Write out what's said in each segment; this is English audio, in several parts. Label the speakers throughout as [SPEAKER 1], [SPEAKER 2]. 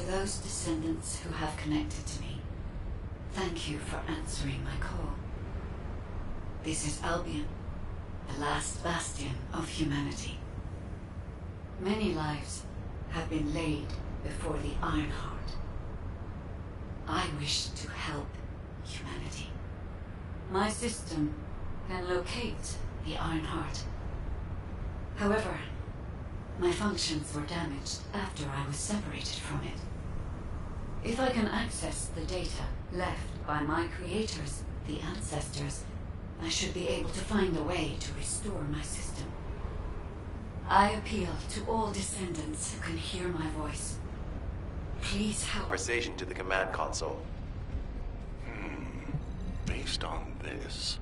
[SPEAKER 1] those descendants who have connected to me, thank you for answering my call. This is Albion, the last bastion of humanity. Many lives have been laid before the Ironheart. I wish to help humanity. My system can locate the Ironheart. However, my functions were damaged after I was separated from it. If I can access the data left by my creators, the ancestors, I should be able to find a way to restore my system. I appeal to all descendants who can hear my voice. Please help.
[SPEAKER 2] Conversation to the command console.
[SPEAKER 3] Based on this.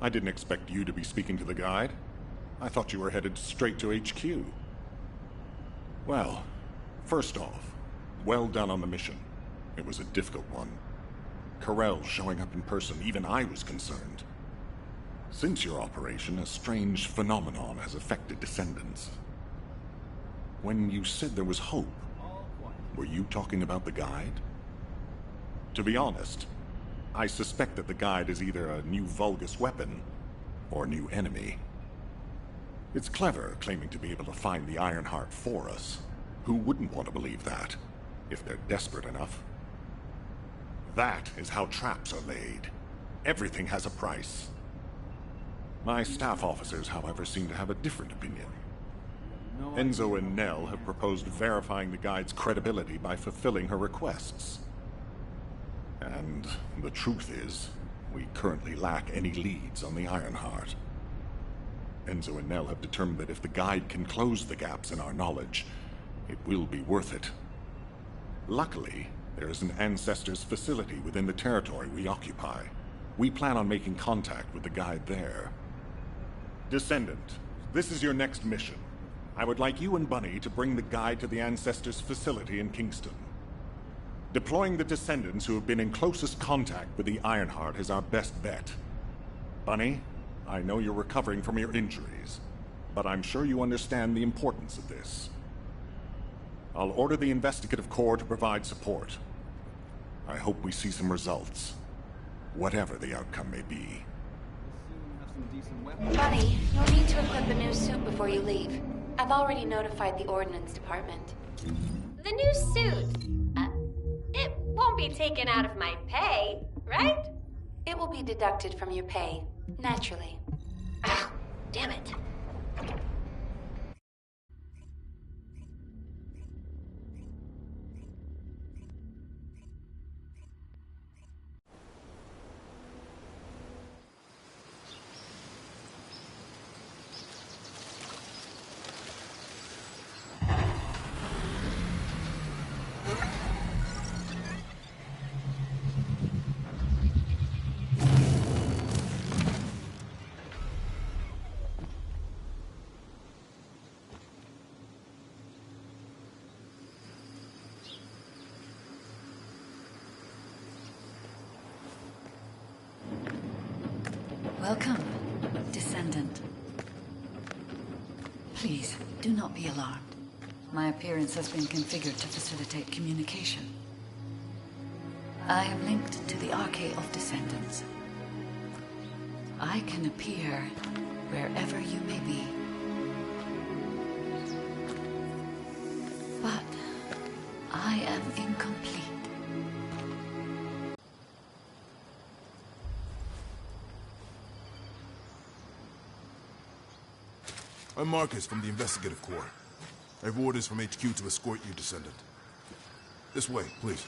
[SPEAKER 3] I didn't expect you to be speaking to the guide. I thought you were headed straight to HQ. Well, first off, well done on the mission. It was a difficult one. Corell showing up in person, even I was concerned. Since your operation, a strange phenomenon has affected Descendants. When you said there was hope, were you talking about the guide? To be honest, I suspect that the guide is either a new Vulgus weapon or a new enemy. It's clever claiming to be able to find the Ironheart for us. Who wouldn't want to believe that, if they're desperate enough? That is how traps are laid. Everything has a price. My staff officers, however, seem to have a different opinion. Enzo and Nell have proposed verifying the guide's credibility by fulfilling her requests. And the truth is, we currently lack any leads on the Ironheart. Enzo and Nell have determined that if the guide can close the gaps in our knowledge, it will be worth it. Luckily, there is an Ancestors facility within the territory we occupy. We plan on making contact with the guide there. Descendant, this is your next mission. I would like you and Bunny to bring the guide to the Ancestors facility in Kingston. Deploying the Descendants who have been in closest contact with the Ironheart is our best bet. Bunny, I know you're recovering from your injuries, but I'm sure you understand the importance of this. I'll order the Investigative Corps to provide support. I hope we see some results, whatever the outcome may be.
[SPEAKER 4] Bunny, you'll need to equip a new suit before you leave. I've already notified the Ordnance Department.
[SPEAKER 5] The new suit? It won't be taken out of my pay, right?
[SPEAKER 4] It will be deducted from your pay, naturally.
[SPEAKER 5] Ah, damn it.
[SPEAKER 1] Welcome, Descendant. Please, do not be alarmed. My appearance has been configured to facilitate communication. I am linked to the Arcade of Descendants. I can appear wherever you may be. But I am incomplete.
[SPEAKER 6] I'm Marcus from the Investigative Corps. I have orders from HQ to escort you, Descendant. This way, please.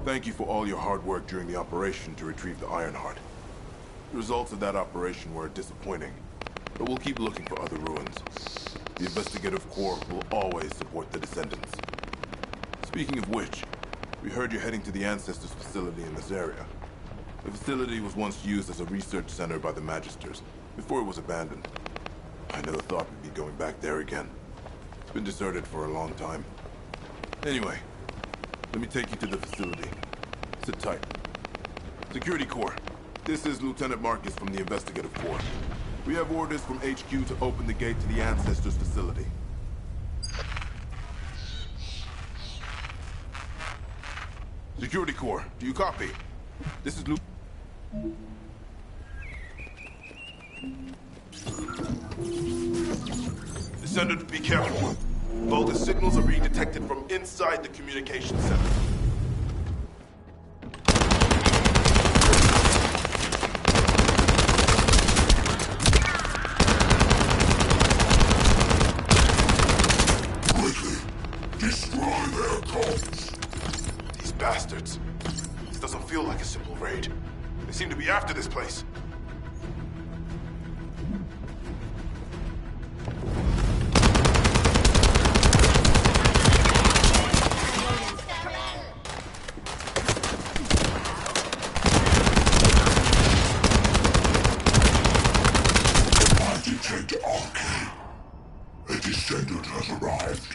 [SPEAKER 6] Thank you for all your hard work during the operation to retrieve the Ironheart. The results of that operation were disappointing, but we'll keep looking for other ruins. The Investigative Corps will always support the Descendants. Speaking of which, we heard you're heading to the Ancestors facility in this area. The facility was once used as a research center by the Magisters, before it was abandoned. I never thought we'd be going back there again. It's been deserted for a long time. Anyway, let me take you to the facility. Sit tight. Security Corps, this is Lieutenant Marcus from the Investigative Corps. We have orders from HQ to open the gate to the Ancestors facility. Security Corps, do you copy? This is Descendant, be careful. Bogus signals are being detected from inside the communication center.
[SPEAKER 7] Quickly, destroy their comms.
[SPEAKER 6] These bastards. This doesn't feel like a simple raid. They seem to be after this place.
[SPEAKER 7] A Descendant has arrived.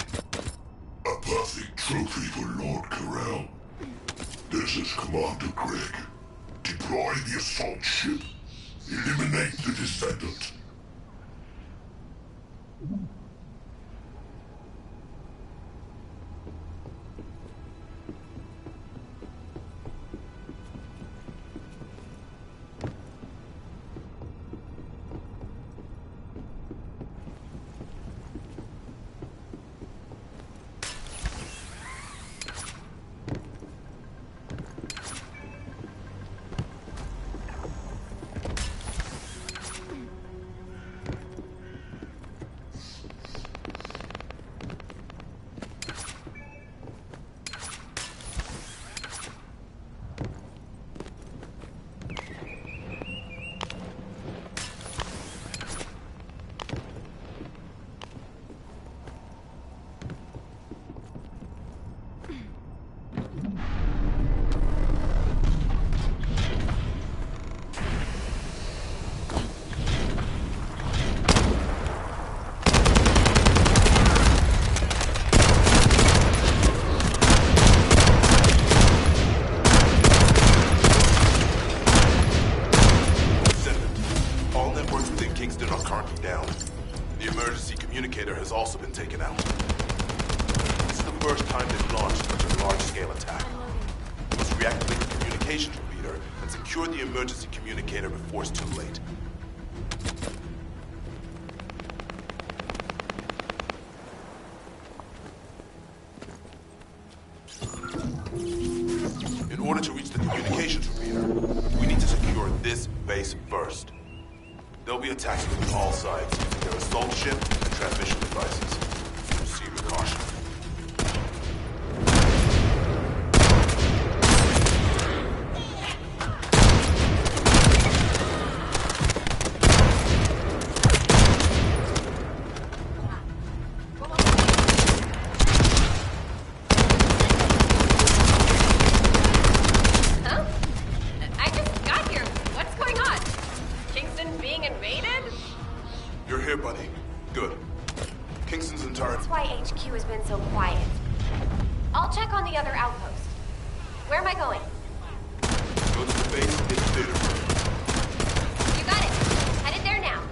[SPEAKER 7] A perfect trophy for Lord Carell. This is Commander Greg. Deploy the assault ship. Eliminate the Descendant.
[SPEAKER 6] Has also been taken out. This is the first time they've launched such a large-scale attack. We must reactivate the communications repeater and secure the emergency communicator before it's too late. In order to reach the communications repeater, we need to secure this base first. There'll be attacks from all sides using their assault ship and transmission devices. Proceed with caution.
[SPEAKER 5] Huh? I just got here. What's going on? Kingston being invaded?
[SPEAKER 6] You're here, buddy. Good. Kingston's entire...
[SPEAKER 4] That's why HQ has been so quiet. I'll check on the other outpost. Where am I going?
[SPEAKER 6] Go to the base in the data room.
[SPEAKER 4] You got it. Headed there now.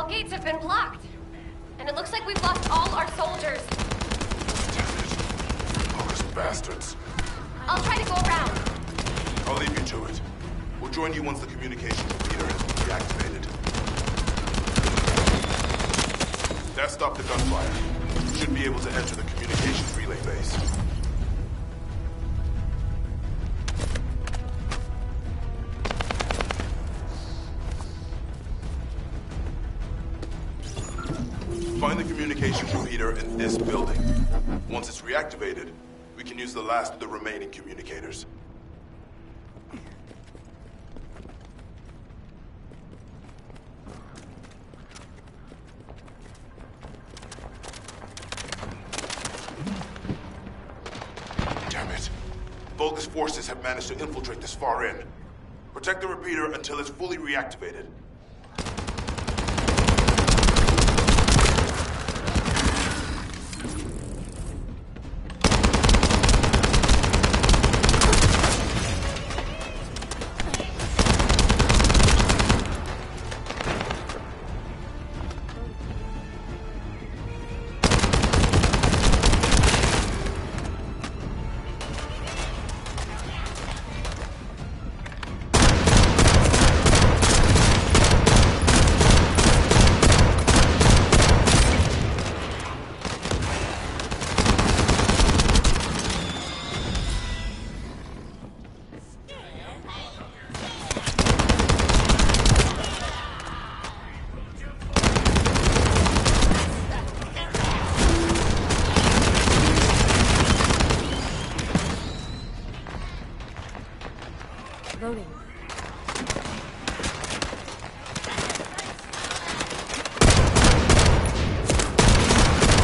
[SPEAKER 5] All gates have been blocked. And it looks like we've lost all our soldiers.
[SPEAKER 6] Damn it. August bastards.
[SPEAKER 5] I'll try to go around.
[SPEAKER 6] I'll leave you to it. We'll join you once the communication repeater has been reactivated. That stopped the gunfire. You should be able to enter the communications relay base. Find the communications repeater in this building. Once it's reactivated, we can use the last of the remaining communicators. Damn it. Vulgus forces have managed to infiltrate this far in. Protect the repeater until it's fully reactivated.
[SPEAKER 8] Loading.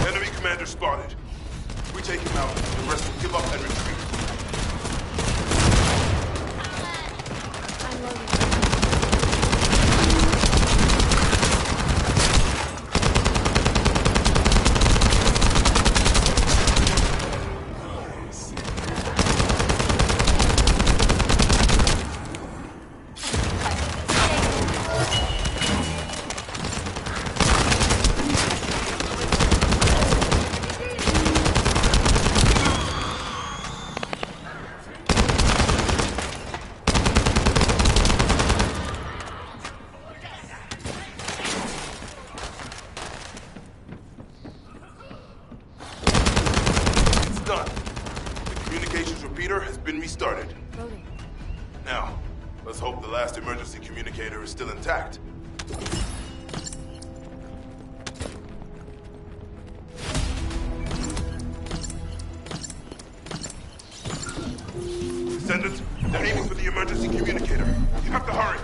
[SPEAKER 6] Enemy commander spotted. If we take him out, the rest will give up and retreat.
[SPEAKER 8] I'm loading.
[SPEAKER 6] Done. The communications repeater has been restarted.
[SPEAKER 8] Loading.
[SPEAKER 6] Now, let's hope the last emergency communicator is still intact. Descendant, they're aiming for the emergency communicator. You have to hurry.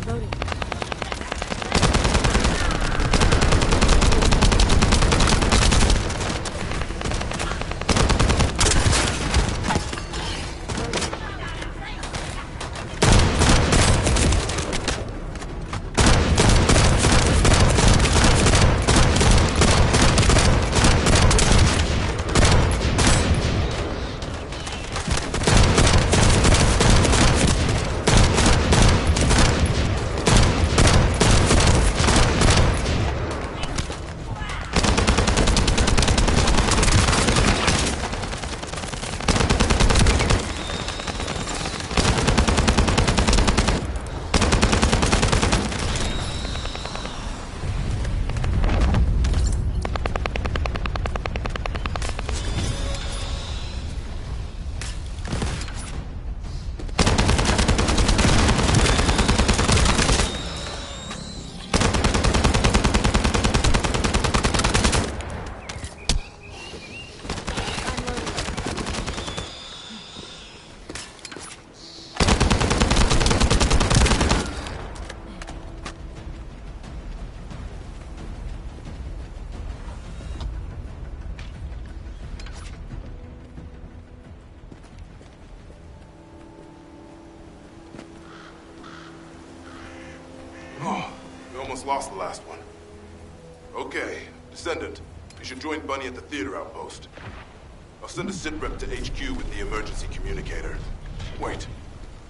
[SPEAKER 8] Loading.
[SPEAKER 6] almost lost the last one. Okay, Descendant, you should join Bunny at the theater outpost. I'll send a sit rep to HQ with the emergency communicator. Wait,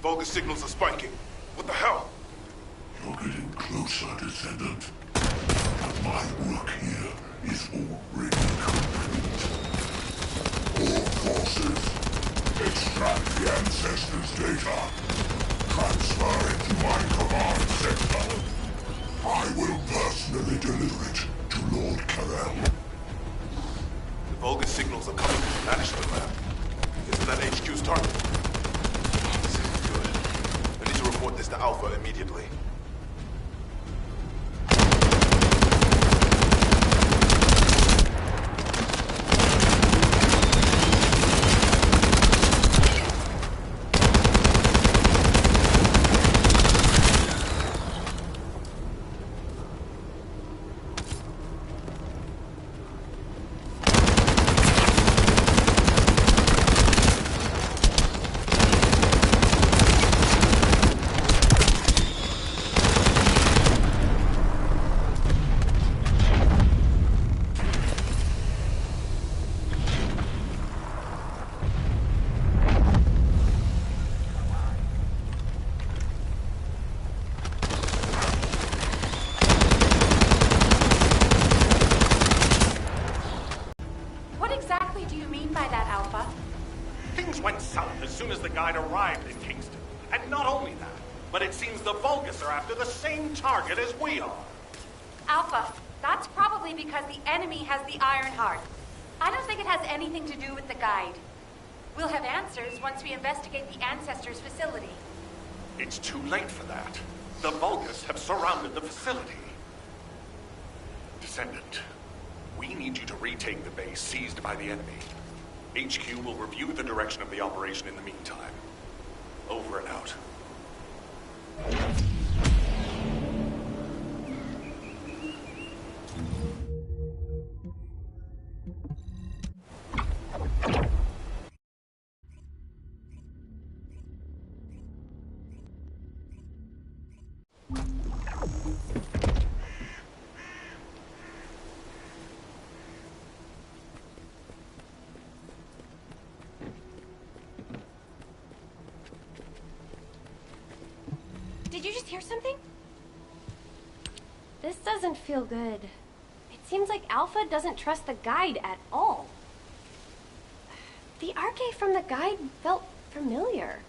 [SPEAKER 6] Vulgus signals are spiking. What the hell?
[SPEAKER 7] You're getting closer, Descendant. But my work here is already complete. All forces, extract the Ancestors' data. Transfer it to my command center. I will personally deliver it to Lord Carell.
[SPEAKER 6] The Vulgus signals are coming from the management lab. Isn't that HQ's target? This isn't good. I need to report this to Alpha immediately.
[SPEAKER 4] What exactly do you mean by that, Alpha?
[SPEAKER 9] Things went south as soon as the guide arrived in Kingston. And not only that, but it seems the Vulgus are after the same target as we are.
[SPEAKER 4] Alpha, that's probably because the enemy has the Iron Heart. I don't think it has anything to do with the guide. We'll have answers once we investigate the Ancestors' facility.
[SPEAKER 9] It's too late for that. The Vulgus have surrounded the facility. Descendant, we need you to retake the base seized by the enemy. HQ will review the direction of the operation in the meantime. Over and out.
[SPEAKER 5] Did you just hear something? This doesn't feel good. It seems like Alpha doesn't trust the guide at all. The arche from the guide felt familiar.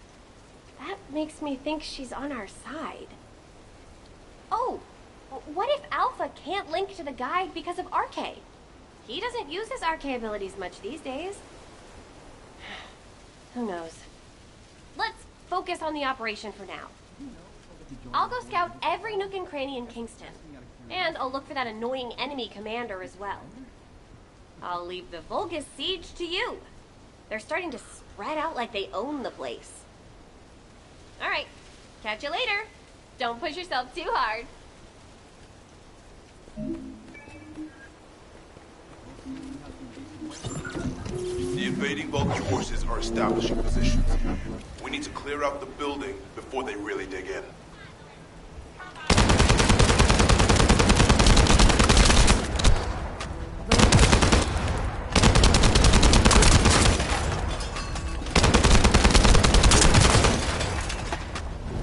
[SPEAKER 5] That makes me think she's on our side. Oh, what if Alpha can't link to the guide because of arche? He doesn't use his arche abilities much these days. Who knows? Let's focus on the operation for now. I'll go scout every nook and cranny in Kingston. And I'll look for that annoying enemy commander as well. I'll leave the Vulgus siege to you. They're starting to spread out like they own the place. Alright, catch you later. Don't push yourself too hard.
[SPEAKER 6] The invading Vulgus forces are establishing positions. We need to clear out the building before they really dig in.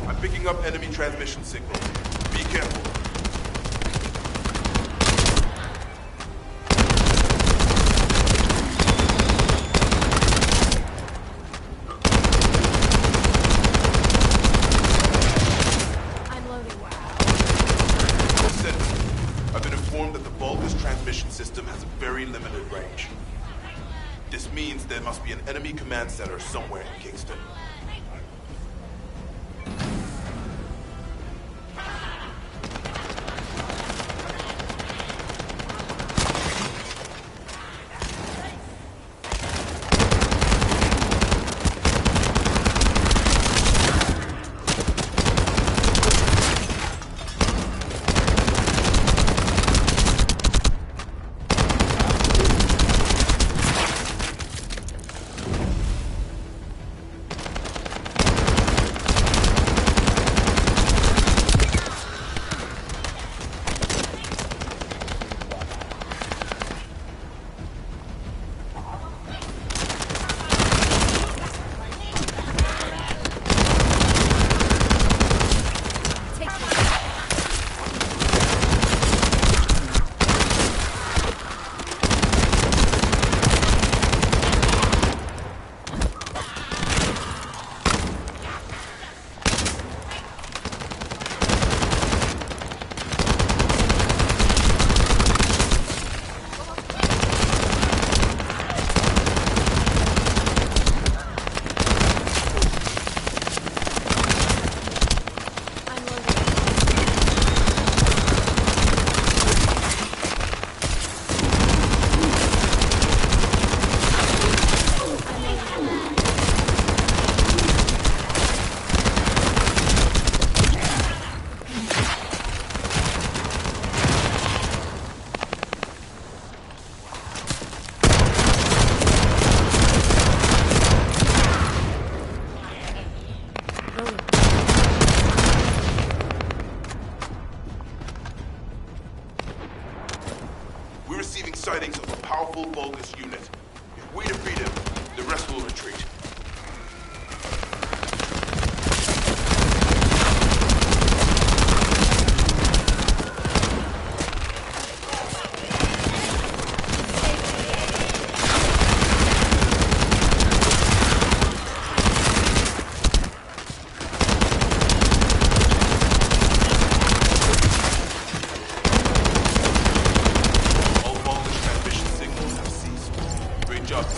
[SPEAKER 6] I'm picking up enemy transmission signals. Be careful. I've been informed that the Vulgus transmission system has a very limited range. This means there must be an enemy command center somewhere in Kingston.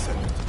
[SPEAKER 6] Descendant.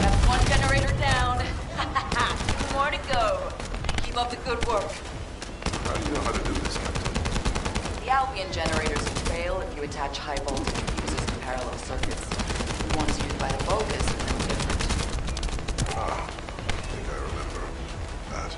[SPEAKER 10] That's one generator down. Two more to go. Keep up the good work.
[SPEAKER 6] How do you know how to do this, Captain?
[SPEAKER 10] The Albion generators will fail if you attach high voltage fuses to parallel circuits. The ones used by the Vulgus are no different.
[SPEAKER 6] I think I remember that.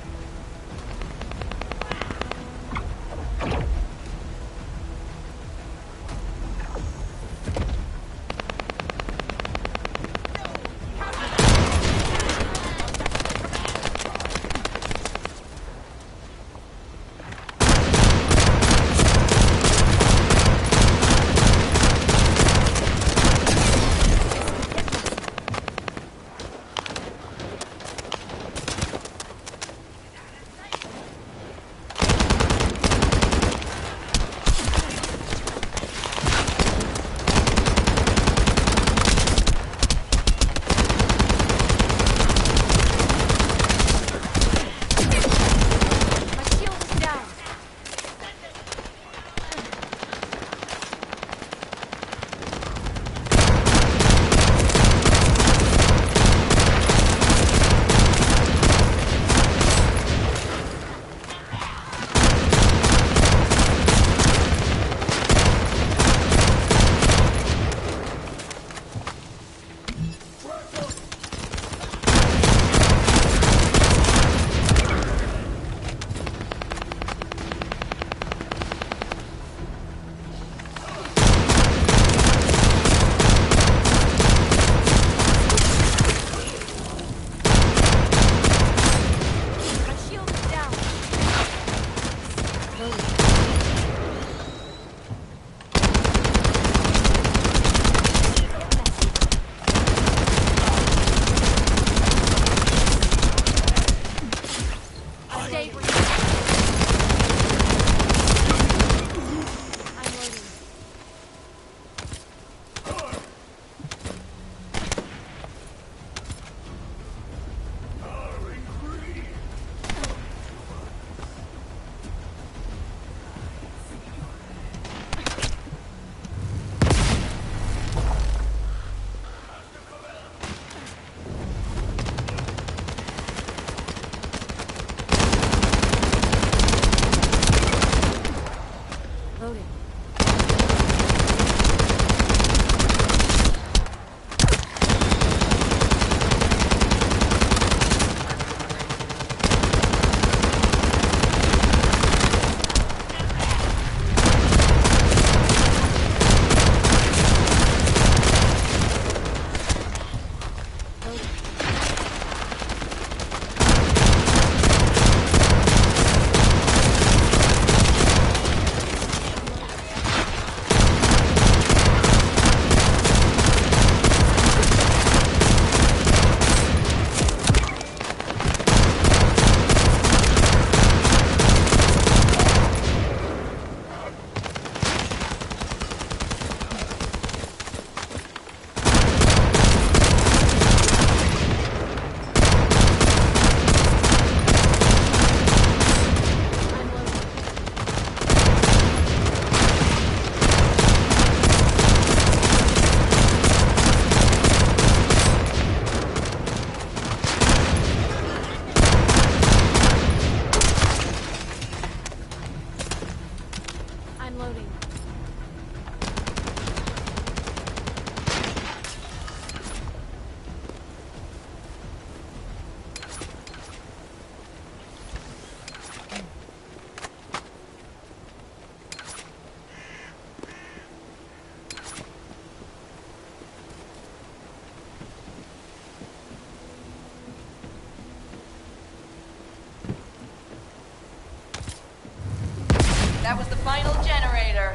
[SPEAKER 10] That was the final generator.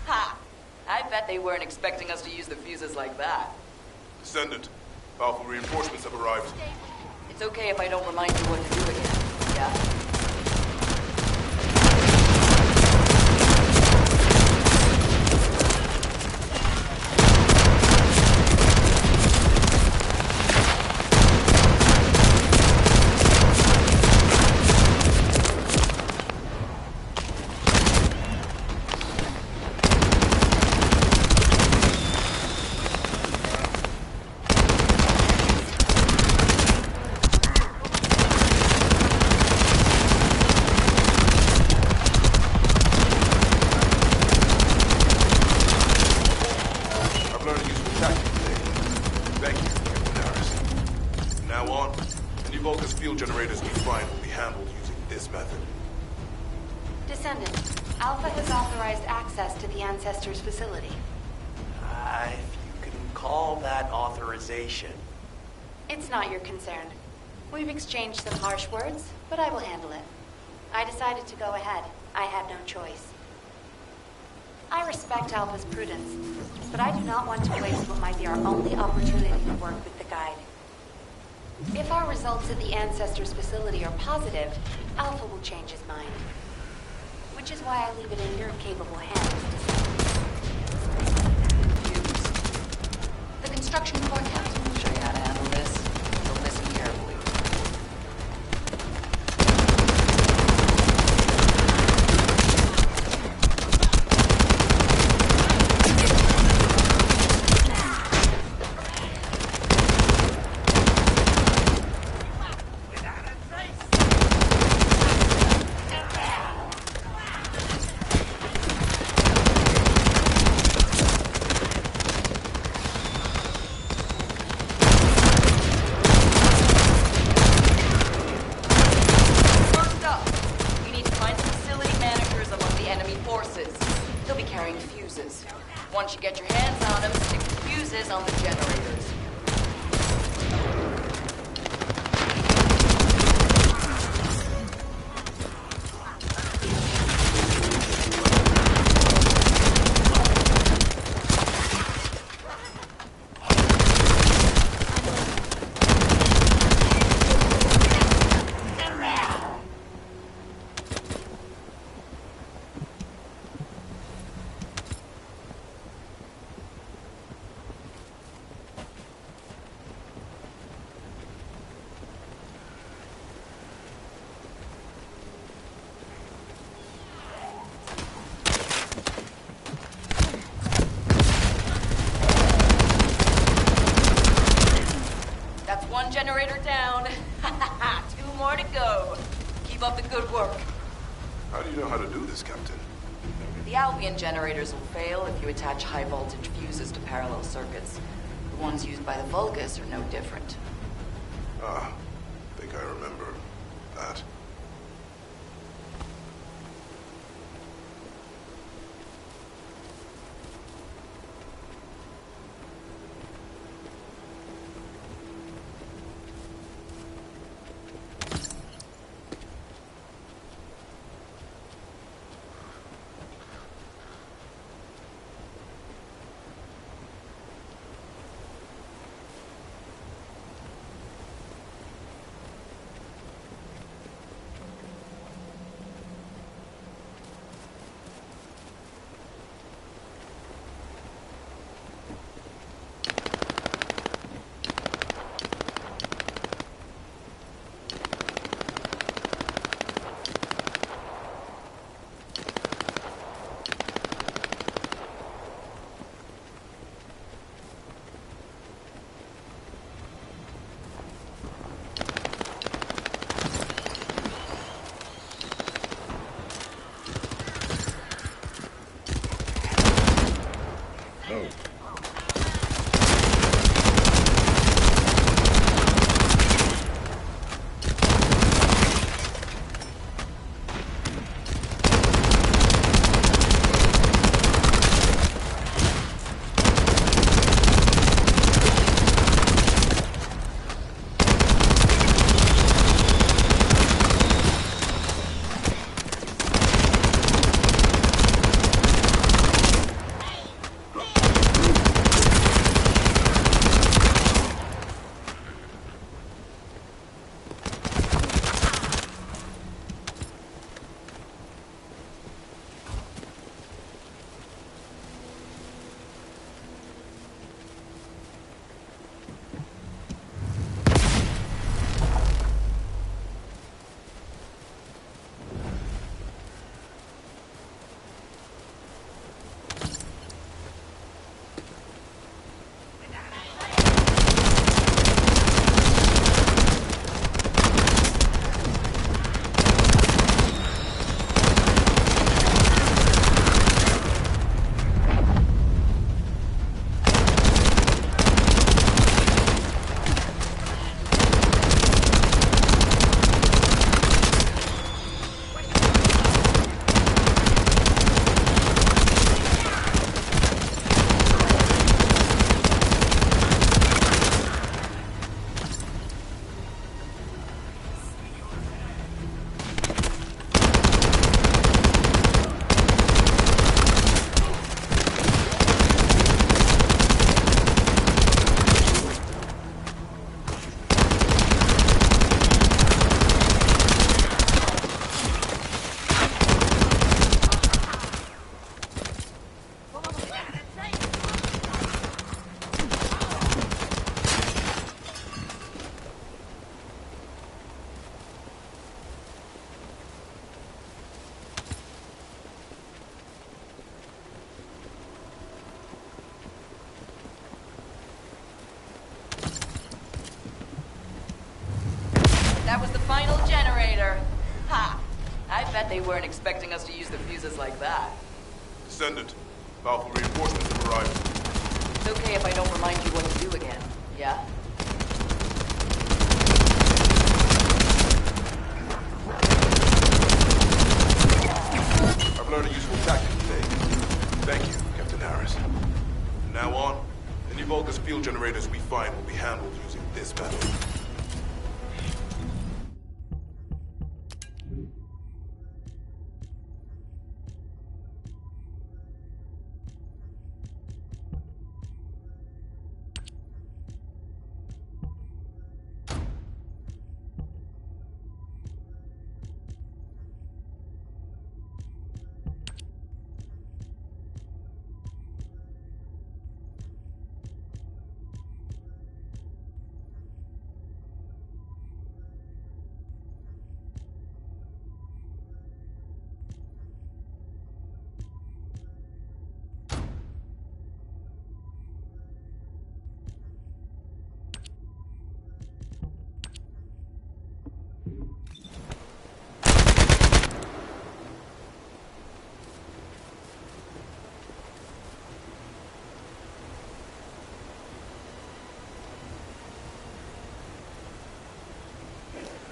[SPEAKER 10] Ha! I bet they weren't expecting us to use the fuses like that.
[SPEAKER 6] Descendant, powerful reinforcements have arrived.
[SPEAKER 10] It's okay if I don't remind you what to do again, yeah?
[SPEAKER 6] Generators we find will be handled using this method.
[SPEAKER 4] Descendant, Alpha has authorized access to the Ancestors' facility.
[SPEAKER 2] If you can call that authorization.
[SPEAKER 4] It's not your concern. We've exchanged some harsh words, but I will handle it. I decided to go ahead. I had no choice. I respect Alpha's prudence, but I do not want to waste what might be our only opportunity to work with the Guide. If our results at the Ancestors' facility are positive, Alpha will change his mind. Which is why I leave it in your capable hands.
[SPEAKER 10] The construction forecast will show you how to handle this. So listen carefully. Once you get your hands on them, stick the fuses on the generators. One generator down. 2 more to go. Keep up the good work.
[SPEAKER 6] How do you know how to do this, Captain?
[SPEAKER 10] The Albion generators will fail if you attach high-voltage fuses to parallel circuits. The ones used by the Vulgus are no different.
[SPEAKER 6] I think I remember that.
[SPEAKER 10] bet they weren't expecting us to use the fuses like that.
[SPEAKER 6] Descendant, powerful reinforcements have arrived.
[SPEAKER 10] It's okay if I don't remind you what to do again, yeah?
[SPEAKER 6] I've learned a useful tactic today. Thank you, Captain Harris. From now on, any Vulgus field generators we find will be handled using this method.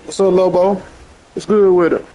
[SPEAKER 11] What's up, Lobo? What's good with it?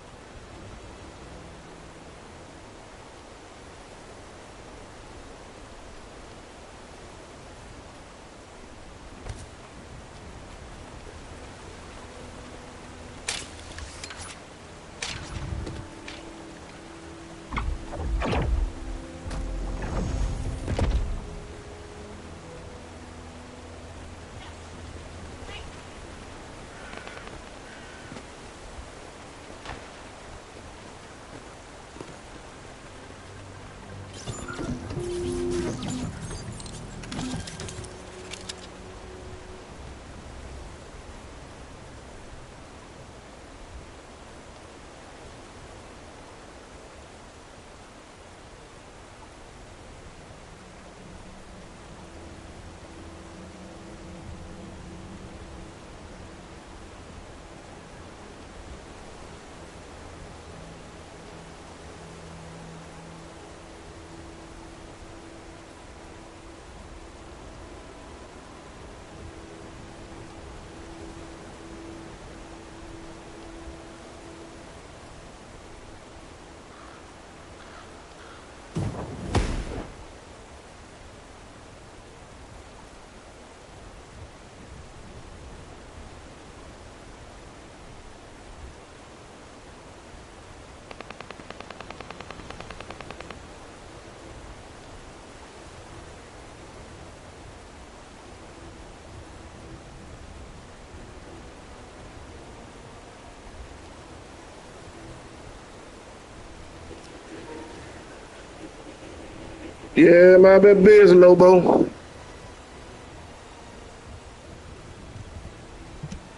[SPEAKER 11] Yeah, man, I've been busy, Lobo.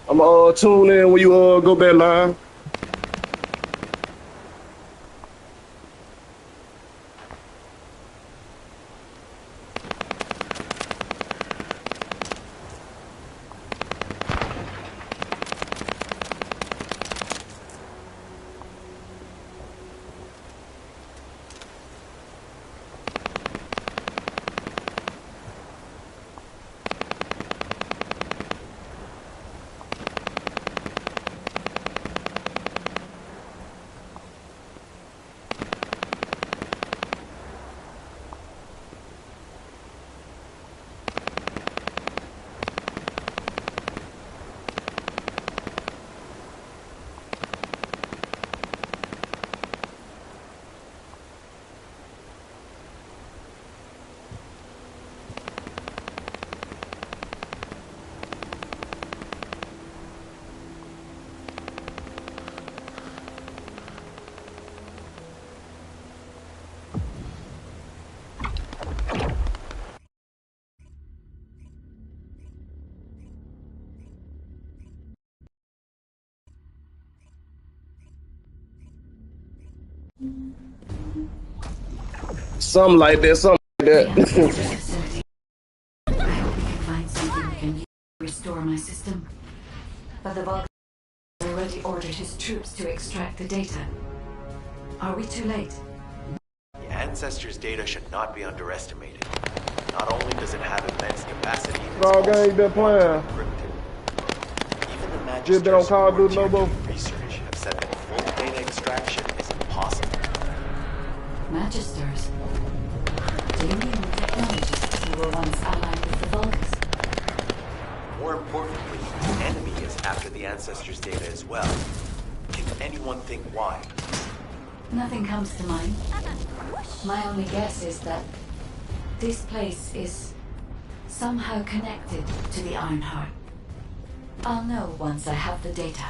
[SPEAKER 11] I'm tune in when you go back live. Something like that, something like
[SPEAKER 1] The ancestor's
[SPEAKER 11] that.
[SPEAKER 1] facility. I hope we can find something we can use to restore my system. But the Vulcan has already ordered his troops to extract the data. Are we too late?
[SPEAKER 2] The Ancestors' data should not be underestimated. Not only does it have immense capacity, it's
[SPEAKER 11] All
[SPEAKER 2] also
[SPEAKER 11] game been playing.
[SPEAKER 2] encrypted. Even the
[SPEAKER 11] Just been on
[SPEAKER 2] Magisters
[SPEAKER 11] Call of
[SPEAKER 2] who work
[SPEAKER 11] Duty,
[SPEAKER 2] here
[SPEAKER 11] Lobo.
[SPEAKER 2] doing research have said that full data extraction is impossible.
[SPEAKER 1] Magisters? Do you mean the technologists who were once allied with the Vulgus?
[SPEAKER 2] More importantly, the enemy is after the Ancestors' data as well. Can anyone think why?
[SPEAKER 1] Nothing comes to mind. My only guess is that this place is somehow connected to the Ironheart. I'll know once I have the data.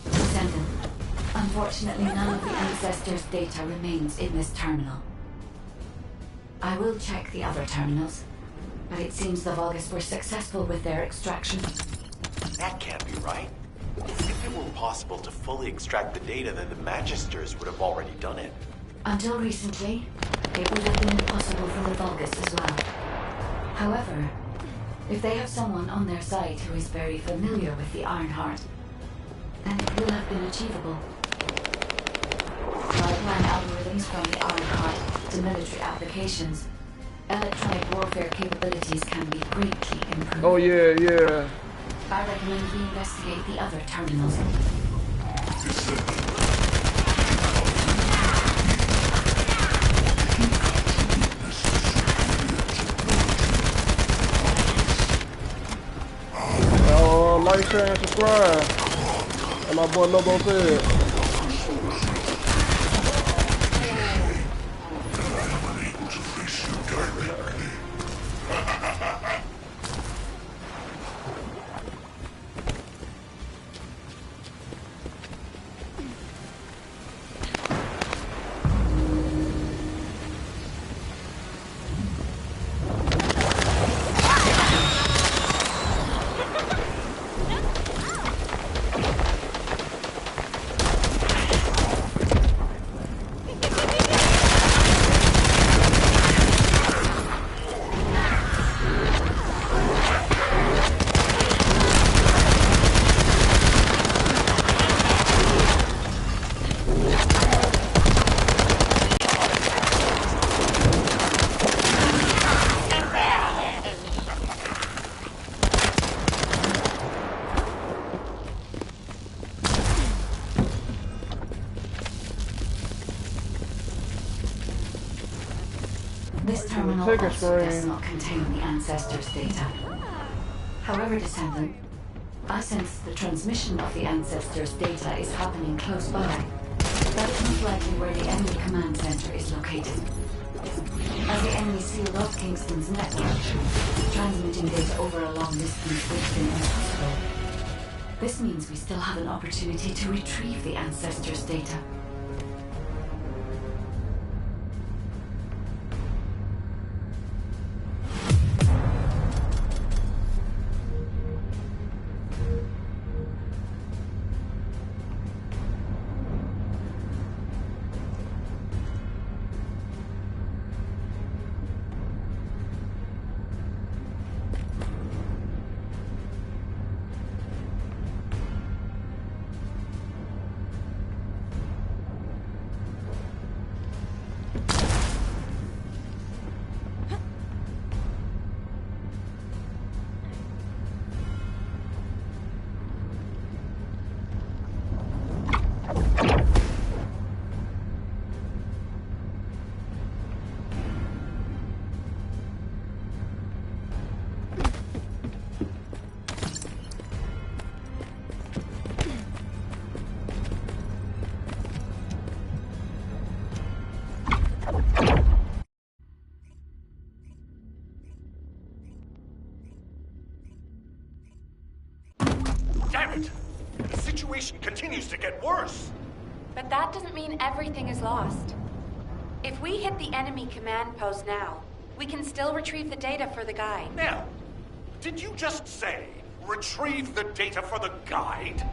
[SPEAKER 1] Descendant, unfortunately none of the Ancestors' data remains in this terminal. I will check the other terminals, but it seems the Vulgus were successful with their extraction.
[SPEAKER 2] That can't be right. If it were possible to fully extract the data, then the Magisters would have already done it.
[SPEAKER 1] Until recently, it would have been possible for the Vulgus as well. However, if they have someone on their side who is very familiar with the Ironheart, then it will have been achievable. By applying algorithms from the Ironheart to military applications, electronic warfare capabilities can be greatly improved.
[SPEAKER 11] Oh yeah.
[SPEAKER 1] I recommend we investigate the other terminals.
[SPEAKER 11] Like, share, and subscribe. And my boy Lobo said.
[SPEAKER 1] This terminal
[SPEAKER 11] Take a
[SPEAKER 1] also does
[SPEAKER 11] screen.
[SPEAKER 1] not contain the Ancestors' data. However, Descendant, I sense the transmission of the Ancestors' data is happening close by. That is most likely where the enemy command center is located. As the enemy sealed off Kingston's network, transmitting data over a long distance would have been impossible. This means we still have an opportunity to retrieve the Ancestors' data.
[SPEAKER 9] Damn it! The situation continues to get worse!
[SPEAKER 4] But that doesn't mean everything is lost. If we hit the enemy command post now, we can still retrieve the data for the guide.
[SPEAKER 9] Now, did you just say, retrieve the data for the guide?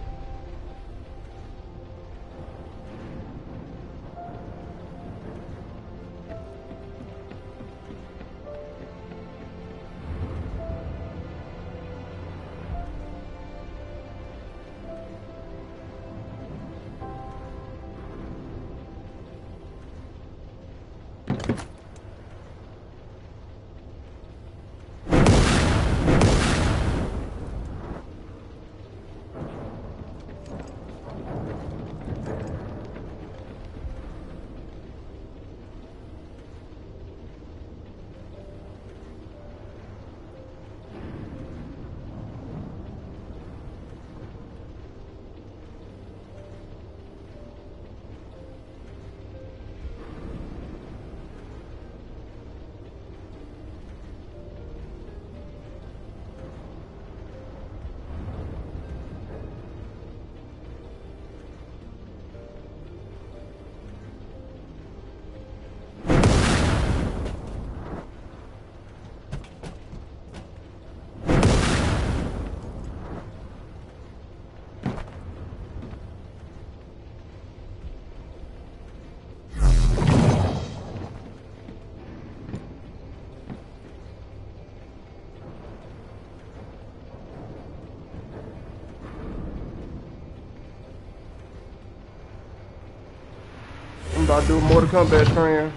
[SPEAKER 11] I'm about to do a Mortal Kombat stream.